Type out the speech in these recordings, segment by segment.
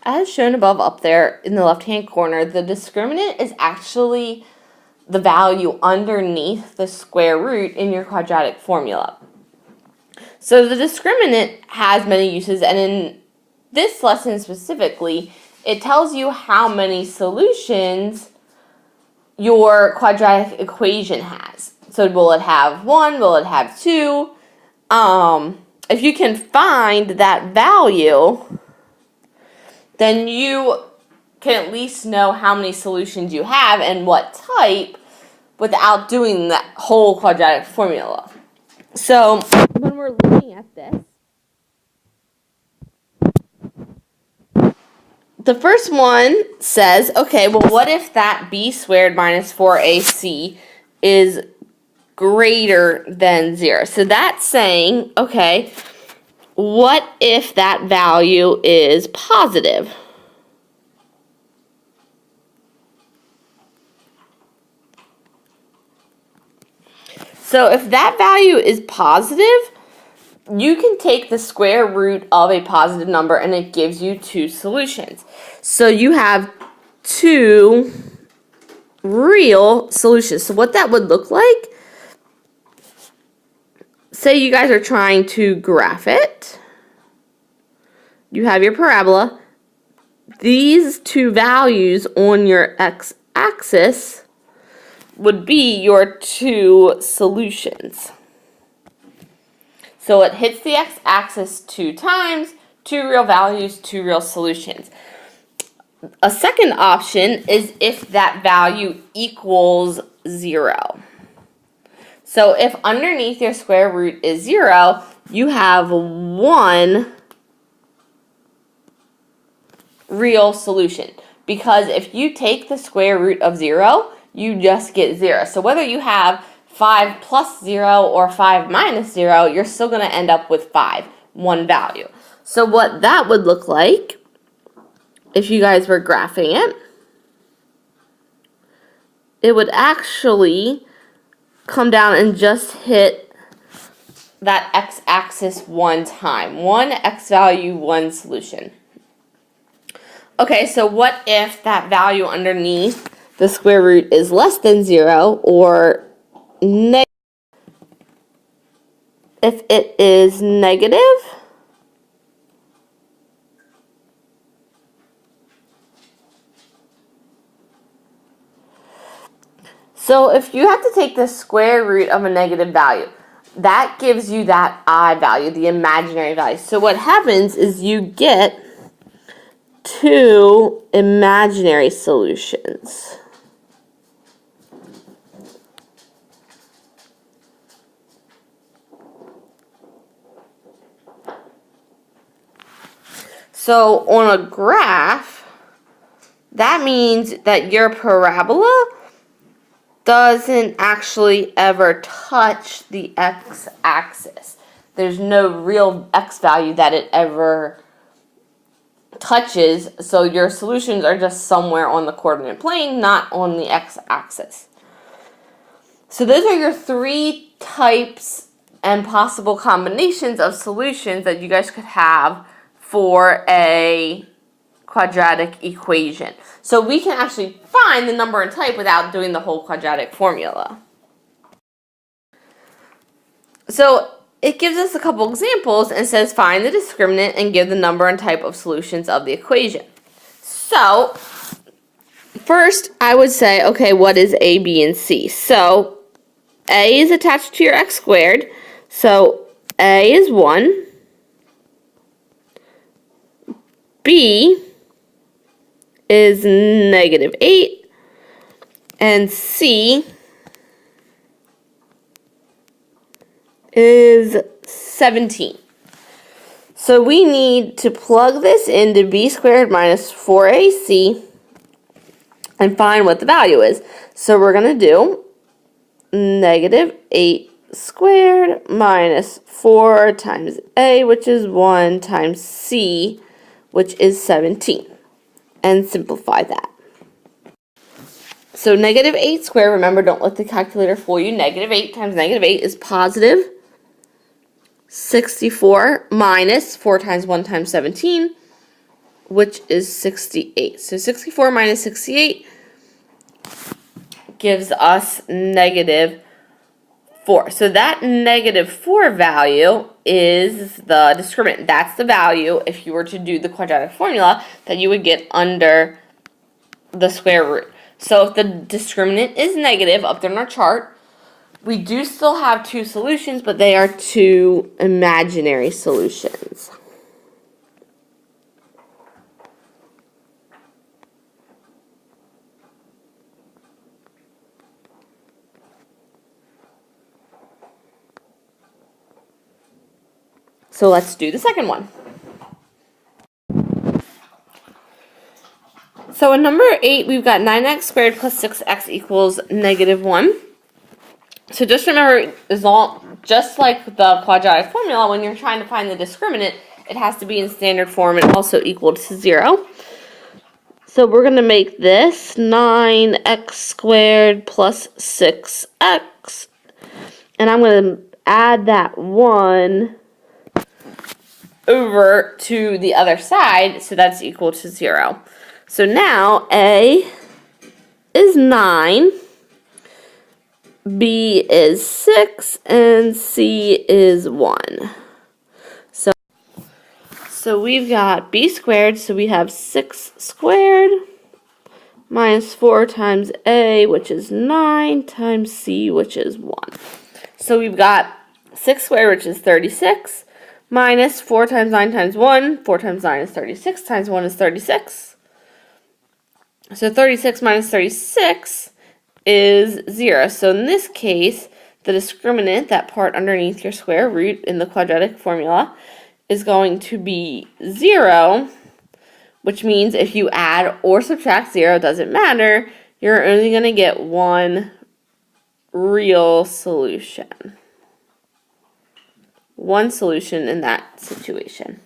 As shown above up there in the left-hand corner, the discriminant is actually the value underneath the square root in your quadratic formula. So the discriminant has many uses, and in this lesson specifically, it tells you how many solutions your quadratic equation has. So will it have 1? Will it have 2? If you can find that value, then you can at least know how many solutions you have and what type without doing that whole quadratic formula. So when we're looking at this, the first one says, okay, well, what if that b squared minus 4ac is greater than 0? So that's saying, okay, what if that value is positive? So if that value is positive, you can take the square root of a positive number and it gives you 2 solutions. So you have 2 real solutions. So what that would look like, say you guys are trying to graph it. You have your parabola. These 2 values on your x-axis would be your 2 solutions. So it hits the x-axis 2 times, 2 real values, 2 real solutions. A second option is if that value equals 0. So if underneath your square root is 0, you have 1 real solution. Because if you take the square root of 0, you just get 0. So whether you have 5 plus 0 or 5 minus 0, you're still going to end up with 5, 1 value. So what that would look like, if you guys were graphing it, it would actually come down and just hit that x-axis 1 time. 1 x value, 1 solution. Okay, so what if that value underneath the square root is less than 0 or negative? If it is negative, so if you have to take the square root of a negative value, that gives you that I value, the imaginary value. So what happens is you get 2 imaginary solutions. So on a graph, that means that your parabola doesn't actually ever touch the x-axis. There's no real x value that it ever touches, so your solutions are just somewhere on the coordinate plane, not on the x-axis. So those are your 3 types and possible combinations of solutions that you guys could have for a quadratic equation. So we can actually find the number and type without doing the whole quadratic formula. So it gives us a couple examples and says find the discriminant and give the number and type of solutions of the equation. So first I would say, okay, what is a, b, and c? So a is attached to your x squared, so a is 1. B is negative 8, and C is 17. So we need to plug this into b squared minus 4ac and find what the value is. So we're going to do negative 8 squared minus 4 times a, which is 1, times c, which is 17, and simplify that. So negative 8 squared, remember, don't let the calculator fool you. Negative 8 times negative 8 is positive 64 minus 4 times 1 times 17, which is 68. So 64 minus 68 gives us negative 4. So that negative 4 value is the discriminant. That's the value, if you were to do the quadratic formula, that you would get under the square root. So if the discriminant is negative up there in our chart, we do still have two solutions, but they are two imaginary solutions. So let's do the second one. So in number 8, we've got 9x squared plus 6x equals negative 1. So just remember, just like the quadratic formula, when you're trying to find the discriminant, it has to be in standard form and also equal to 0. So we're going to make this 9x squared plus 6x. And I'm going to add that 1 over to the other side, so that's equal to 0. So now A is 9, B is 6, and C is 1. So we've got B squared, so we have 6 squared minus 4 times A, which is 9, times C, which is 1. So we've got 6 squared, which is 36, minus 4 times 9 times 1. 4 times 9 is 36, times 1 is 36. So 36 minus 36 is 0. So in this case, the discriminant, that part underneath your square root in the quadratic formula, is going to be 0, which means if you add or subtract 0, doesn't matter, you're only going to get one real solution. One solution in that situation.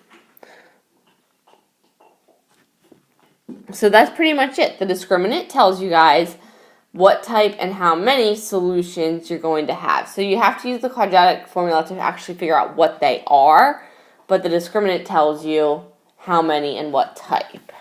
So that's pretty much it. The discriminant tells you guys what type and how many solutions you're going to have. So you have to use the quadratic formula to actually figure out what they are, but the discriminant tells you how many and what type.